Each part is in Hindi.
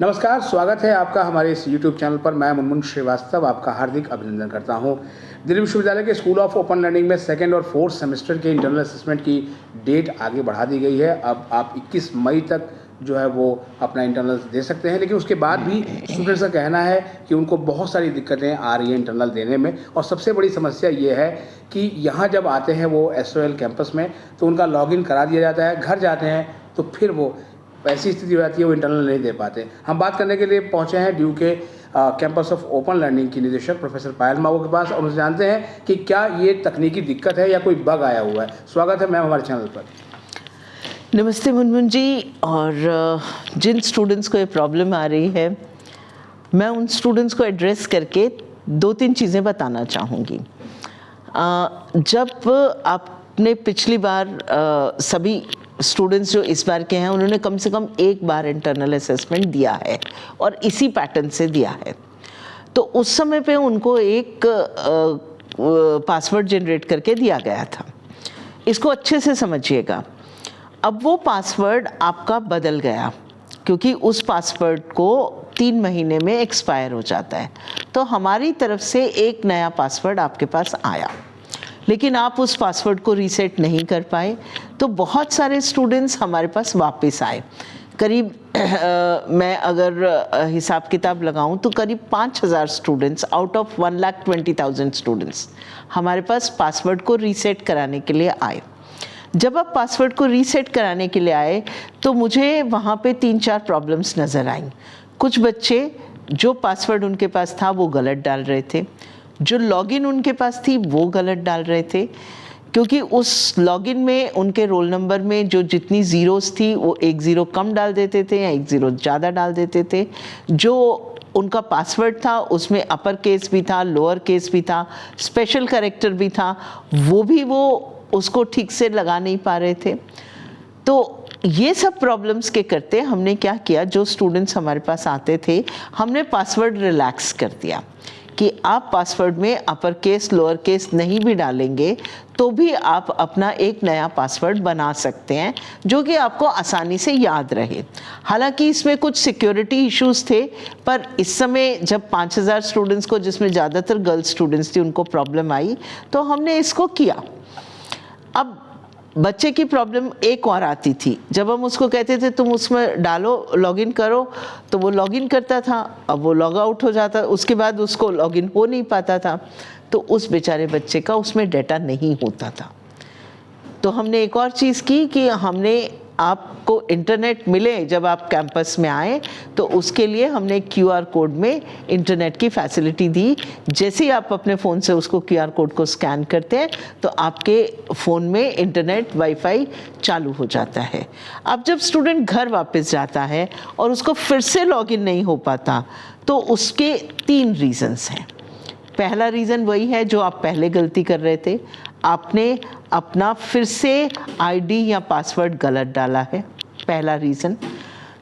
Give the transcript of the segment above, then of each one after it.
नमस्कार, स्वागत है आपका हमारे इस YouTube चैनल पर। मैं मुनमुन श्रीवास्तव आपका हार्दिक अभिनंदन करता हूं। दिल्ली विश्वविद्यालय के स्कूल ऑफ ओपन लर्निंग में सेकेंड और फोर्थ सेमेस्टर के इंटरनल असेसमेंट की डेट आगे बढ़ा दी गई है। अब आप 21 मई तक जो है वो अपना इंटरनल दे सकते हैं, लेकिन उसके बाद भी स्टूडेंट्स का कहना है कि उनको बहुत सारी दिक्कतें आ रही हैं इंटरनल देने में। और सबसे बड़ी समस्या ये है कि यहाँ जब आते हैं वो SOL कैंपस में तो उनका लॉगिन करा दिया जाता है, घर जाते हैं तो फिर वो ऐसी स्थिति हो जाती है वो इंटरनल नहीं दे पाते। हम बात करने के लिए पहुंचे हैं ड्यू के कैंपस ऑफ ओपन लर्निंग की निदेशक प्रोफेसर पायल मावो के पास, और उनसे जानते हैं कि क्या ये तकनीकी दिक्कत है या कोई बग आया हुआ है। स्वागत है मैम हमारे चैनल पर। नमस्ते मुनमुन जी। और जिन स्टूडेंट्स को ये प्रॉब्लम आ रही है, मैं उन स्टूडेंट्स को एड्रेस करके 2-3 चीज़ें बताना चाहूँगी। जब आपने पिछली बार सभी स्टूडेंट्स जो इस बार के हैं उन्होंने कम से कम एक बार इंटरनल असेसमेंट दिया है और इसी पैटर्न से दिया है, तो उस समय पे उनको एक पासवर्ड जनरेट करके दिया गया था। इसको अच्छे से समझिएगा। अब वो पासवर्ड आपका बदल गया क्योंकि उस पासवर्ड को 3 महीने में एक्सपायर हो जाता है, तो हमारी तरफ से एक नया पासवर्ड आपके पास आया, लेकिन आप उस पासवर्ड को रीसेट नहीं कर पाए। तो बहुत सारे स्टूडेंट्स हमारे पास वापस आए। करीब मैं अगर हिसाब किताब लगाऊं तो करीब 5000 स्टूडेंट्स आउट ऑफ 1,20,000 स्टूडेंट्स हमारे पास पासवर्ड को रीसेट कराने के लिए आए। जब आप पासवर्ड को रीसेट कराने के लिए आए तो मुझे वहाँ पे 3-4 प्रॉब्लम्स नज़र आई। कुछ बच्चे जो पासवर्ड उनके पास था वो गलत डाल रहे थे, जो लॉगिन उनके पास थी वो गलत डाल रहे थे, क्योंकि उस लॉगिन में उनके रोल नंबर में जो जितनी ज़ीरोज़ थी वो 1 ज़ीरो कम डाल देते थे या 1 ज़ीरो ज़्यादा डाल देते थे। जो उनका पासवर्ड था उसमें अपर केस भी था, लोअर केस भी था, स्पेशल कैरेक्टर भी था, वो उसको ठीक से लगा नहीं पा रहे थे। तो ये सब प्रॉब्लम्स के करते हमने क्या किया, जो स्टूडेंट्स हमारे पास आते थे हमने पासवर्ड रिलैक्स कर दिया कि आप पासवर्ड में अपर केस लोअर केस नहीं भी डालेंगे तो भी आप अपना एक नया पासवर्ड बना सकते हैं जो कि आपको आसानी से याद रहे। हालांकि इसमें कुछ सिक्योरिटी इश्यूज थे, पर इस समय जब 5000 स्टूडेंट्स को, जिसमें ज़्यादातर गर्ल्स स्टूडेंट्स थी, उनको प्रॉब्लम आई तो हमने इसको किया। अब बच्चे की प्रॉब्लम एक और आती थी, जब हम उसको कहते थे तुम उसमें डालो, लॉगिन करो, तो वो लॉगिन करता था, अब वो लॉग आउट हो जाता, उसके बाद उसको लॉगिन हो नहीं पाता था, तो उस बेचारे बच्चे का उसमें डेटा नहीं होता था। तो हमने एक और चीज़ की कि हमने आपको इंटरनेट मिले जब आप कैंपस में आए तो उसके लिए हमने QR कोड में इंटरनेट की फैसिलिटी दी। जैसे ही आप अपने फ़ोन से उसको QR कोड को स्कैन करते हैं तो आपके फ़ोन में इंटरनेट वाईफाई चालू हो जाता है। अब जब स्टूडेंट घर वापस जाता है और उसको फिर से लॉगिन नहीं हो पाता तो उसके 3 रीज़न्स हैं। पहला रीज़न वही है जो आप पहले गलती कर रहे थे, आपने अपना फिर से ID या पासवर्ड गलत डाला है, पहला रीज़न।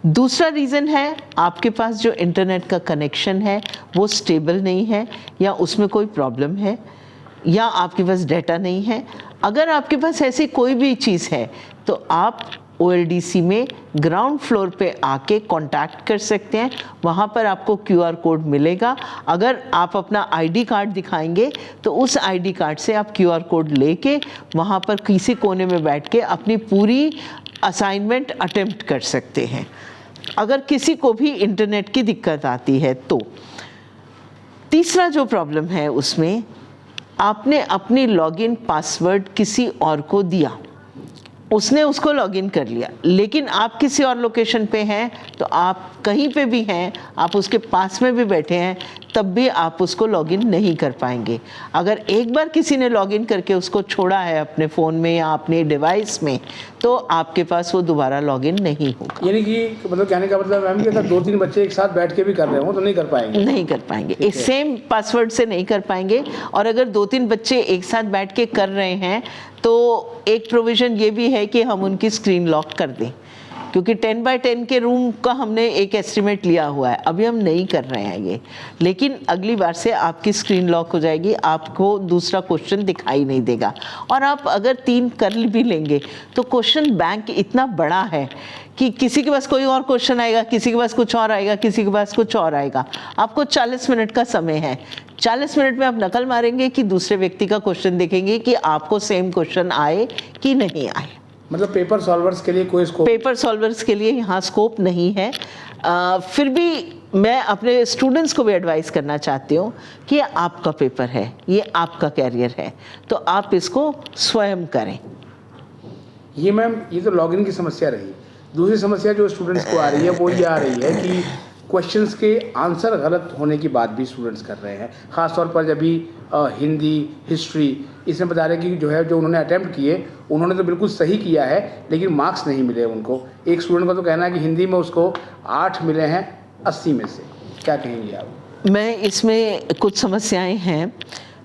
दूसरा रीज़न है आपके पास जो इंटरनेट का कनेक्शन है वो स्टेबल नहीं है या उसमें कोई प्रॉब्लम है या आपके पास डेटा नहीं है। अगर आपके पास ऐसी कोई भी चीज़ है तो आप OLDC में ग्राउंड फ्लोर पे आके कांटेक्ट कर सकते हैं, वहाँ पर आपको QR कोड मिलेगा। अगर आप अपना ID कार्ड दिखाएंगे तो उस ID कार्ड से आप QR कोड लेके वहाँ पर किसी कोने में बैठ के अपनी पूरी असाइनमेंट अटेम्प्ट कर सकते हैं। अगर किसी को भी इंटरनेट की दिक्कत आती है तो तीसरा जो प्रॉब्लम है उसमें आपने अपनी लॉगिन पासवर्ड किसी और को दिया, उसने उसको लॉगिन कर लिया, लेकिन आप किसी और लोकेशन पे हैं तो आप कहीं पे भी हैं, आप उसके पास में भी बैठे हैं, तब भी आप उसको लॉगिन नहीं कर पाएंगे। अगर एक बार किसी ने लॉगिन करके उसको छोड़ा है अपने फ़ोन में या अपने डिवाइस में तो आपके पास वो दोबारा लॉगिन नहीं होगा। यानी कि मतलब कहने का मतलब मैम कि अगर 2-3 बच्चे एक साथ बैठ के भी कर रहे हो तो नहीं कर पाएंगे? नहीं कर पाएंगे, एक सेम पासवर्ड से नहीं कर पाएंगे। और अगर 2-3 बच्चे एक साथ बैठ के कर रहे हैं तो एक प्रोविज़न ये भी है कि हम उनकी स्क्रीन लॉक कर दें क्योंकि 10 बाय 10 के रूम का हमने एक एस्टिमेट लिया हुआ है, अभी हम नहीं कर रहे हैं ये। लेकिन अगली बार से आपकी स्क्रीन लॉक हो जाएगी, आपको दूसरा क्वेश्चन दिखाई नहीं देगा। और आप अगर 3 कर भी लेंगे तो क्वेश्चन बैंक इतना बड़ा है कि किसी के पास कोई और क्वेश्चन आएगा, किसी के पास कुछ और आएगा, किसी के पास कुछ और आएगा। आपको 40 मिनट का समय है, 40 मिनट में आप नकल मारेंगे कि दूसरे व्यक्ति का क्वेश्चन देखेंगे कि आपको सेम क्वेश्चन आए कि नहीं आए। मतलब पेपर सॉल्वर्स के लिए कोई स्कोप? पेपर सॉल्वर्स के लिए यहाँ स्कोप नहीं है। फिर भी मैं अपने स्टूडेंट्स को भी एडवाइस करना चाहती हूँ कि ये आपका पेपर है, ये आपका कैरियर है, तो आप इसको स्वयं करें। ये मैम, ये तो लॉगिन की समस्या रही। दूसरी समस्या जो स्टूडेंट्स को आ रही है वो ये आ रही है कि क्वेश्चंस के आंसर गलत होने की बात भी स्टूडेंट्स कर रहे हैं। ख़ास तौर पर जब भी हिंदी, हिस्ट्री, इसमें बता रहे हैं कि जो उन्होंने अटैम्प्ट किए उन्होंने तो बिल्कुल सही किया है, लेकिन मार्क्स नहीं मिले उनको। एक स्टूडेंट का तो कहना है कि हिंदी में उसको 8 मिले हैं 80 में से। क्या कहेंगे आप? मैं इसमें कुछ समस्याएं हैं।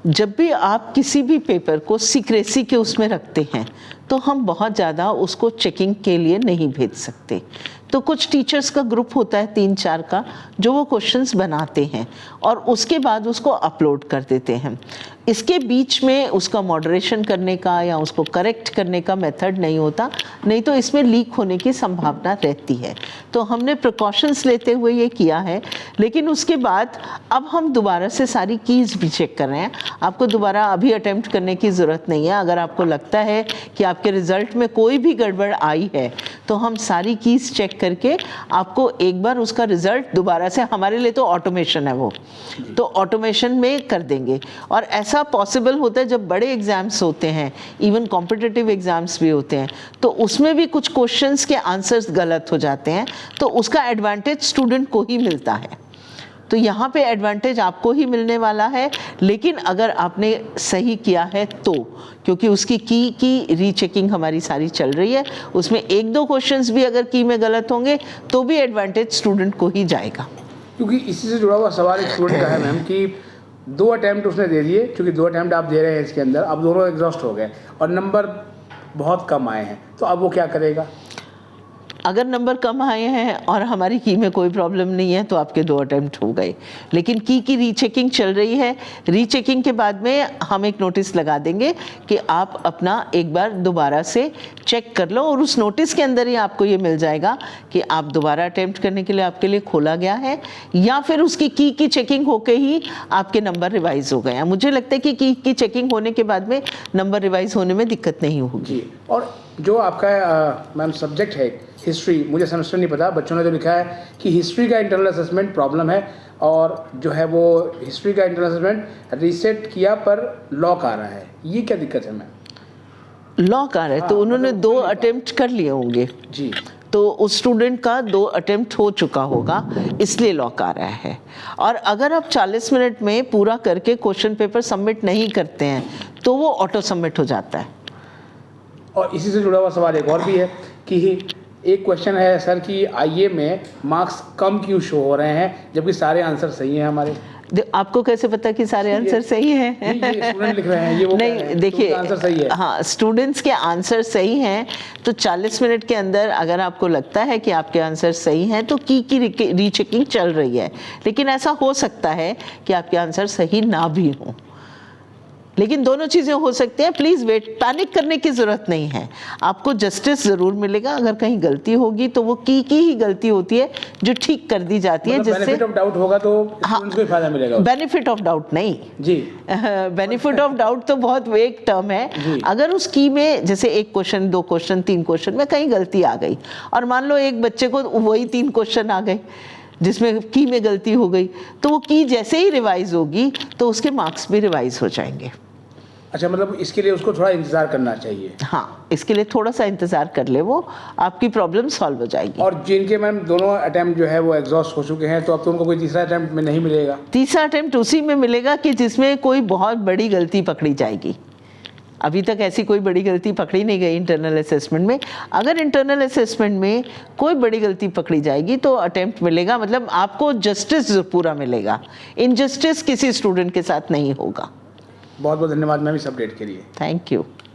जब भी आप किसी भी पेपर को सीक्रेसी के उसमें रखते हैं तो हम बहुत ज़्यादा उसको चेकिंग के लिए नहीं भेज सकते। तो कुछ टीचर्स का ग्रुप होता है 3-4 का, जो वो क्वेश्चंस बनाते हैं और उसके बाद उसको अपलोड कर देते हैं। इसके बीच में उसका मॉडरेशन करने का या उसको करेक्ट करने का मेथड नहीं होता, नहीं तो इसमें लीक होने की संभावना रहती है। तो हमने प्रिकॉशंस लेते हुए ये किया है, लेकिन उसके बाद अब हम दोबारा से सारी कीज़ भी चेक कर रहे हैं। आपको दोबारा अभी अटेम्प्ट करने की ज़रूरत नहीं है। अगर आपको लगता है कि आपके रिज़ल्ट में कोई भी गड़बड़ आई है तो हम सारी कीज़ चेक करके आपको एक बार उसका रिज़ल्ट दोबारा से, हमारे लिए तो ऑटोमेशन है वो, तो ऑटोमेशन में कर देंगे। और ऐसा पॉसिबल होता है जब बड़े एग्जाम्स होते हैं, इवन कॉम्पिटिटिव एग्जाम्स भी होते हैं, तो उसमें भी कुछ क्वेश्चंस के आंसर्स गलत हो जाते हैं, तो उसका एडवांटेज स्टूडेंट को ही मिलता है। तो यहाँ पे एडवांटेज आपको ही मिलने वाला है, लेकिन अगर आपने सही किया है तो, क्योंकि उसकी की रीचेकिंग हमारी सारी चल रही है, उसमें 1-2 क्वेश्चंस भी अगर की में गलत होंगे तो भी एडवांटेज स्टूडेंट को ही जाएगा। क्योंकि इसी से जुड़ा हुआ सवाल एक स्टूडेंट का है मैम कि 2 अटैम्प्ट उसने दे दिए, क्योंकि 2 अटैम्प्ट आप दे रहे हैं इसके अंदर, अब दोनों एग्जॉस्ट हो गए और नंबर बहुत कम आए हैं, तो अब वो क्या करेगा? अगर नंबर कम आए हैं और हमारी की में कोई प्रॉब्लम नहीं है तो आपके 2 अटेम्प्ट हो गए, लेकिन की रीचेकिंग चल रही है। रीचेकिंग के बाद में हम एक नोटिस लगा देंगे कि आप अपना एक बार दोबारा से चेक कर लो, और उस नोटिस के अंदर ही आपको ये मिल जाएगा कि आप दोबारा अटेम्प्ट करने के लिए आपके लिए खोला गया है, या फिर उसकी की चेकिंग होके ही आपके नंबर रिवाइज हो गए हैं। मुझे लगता है कि की चेकिंग होने के बाद में नंबर रिवाइज होने में दिक्कत नहीं होगी। और जो आपका मैम सब्जेक्ट है हिस्ट्री, मुझे सेमेस्टर नहीं पता, बच्चों ने जो लिखा है कि हिस्ट्री का इंटरनल असेसमेंट प्रॉब्लम है, और जो है वो हिस्ट्री का इंटरनल असेसमेंट रीसेट किया पर लॉक आ रहा है, ये क्या दिक्कत है मैम? लॉक आ रहा है तो उन्होंने 2 अटेम्प्ट कर लिए होंगे जी, तो उस स्टूडेंट का 2 अटेम्प्ट हो चुका होगा, इसलिए लॉक आ रहा है। और अगर आप 40 मिनट में पूरा करके क्वेश्चन पेपर सबमिट नहीं करते हैं तो वो ऑटो सबमिट हो जाता है। और इसी से जुड़ा हुआ सवाल एक और भी है कि एक क्वेश्चन है सर कि आईए में मार्क्स कम क्यों शो हो रहे हैं जबकि सारे आंसर सही हैं हमारे? आपको कैसे पता कि सारे आंसर सही हैं? ये स्टूडेंट लिख रहे हैं, ये वो नहीं, देखिए, आंसर सही है। हाँ, स्टूडेंट्स के आंसर सही हैं तो 40 मिनट के अंदर अगर आपको लगता है कि आपके आंसर सही हैं तो की रीचेकिंग चल रही है। लेकिन ऐसा हो सकता है कि आपके आंसर सही ना भी हों, लेकिन दोनों चीज़ें हो सकती हैं। प्लीज़ वेट, पैनिक करने की ज़रूरत नहीं है, आपको जस्टिस ज़रूर मिलेगा। अगर कहीं गलती होगी तो वो की ही गलती होती है जो ठीक कर दी जाती है, जिससे बेनिफिट ऑफ डाउट होगा तो स्टूडेंट्स को फायदा मिलेगा। बेनिफिट ऑफ डाउट नहीं जी, बेनिफिट ऑफ डाउट तो बहुत वेग टर्म है। अगर उस की में जैसे 1 क्वेश्चन, 2 क्वेश्चन, 3 क्वेश्चन में कहीं गलती आ गई, और मान लो एक बच्चे को वही 3 क्वेश्चन आ गए जिसमें की में गलती हो गई, तो वो की जैसे ही रिवाइज होगी तो उसके मार्क्स भी रिवाइज हो जाएंगे। अच्छा, मतलब इसके लिए उसको थोड़ा इंतजार करना चाहिए? हाँ, इसके लिए थोड़ा सा इंतजार कर ले, वो आपकी प्रॉब्लम सॉल्व हो जाएगी। और जिनके मैम दोनों अटेम्प्ट जो है वो एग्जॉस्ट हो चुके हैं, तो अब तो उनको कोई तीसरा अटेम्प्ट में नहीं मिलेगा? तीसरा अटेम्प्ट उसी में मिलेगा कि जिसमें कोई बहुत बड़ी गलती पकड़ी जाएगी। अभी तक ऐसी कोई बड़ी गलती पकड़ी नहीं गई इंटरनल असेसमेंट में। अगर इंटरनल असेसमेंट में कोई बड़ी गलती पकड़ी जाएगी तो अटेम्प्ट मिलेगा, मतलब आपको जस्टिस पूरा मिलेगा, इनजस्टिस किसी स्टूडेंट के साथ नहीं होगा। बहुत बहुत धन्यवाद मैम इस अपडेट के लिए। Thank you.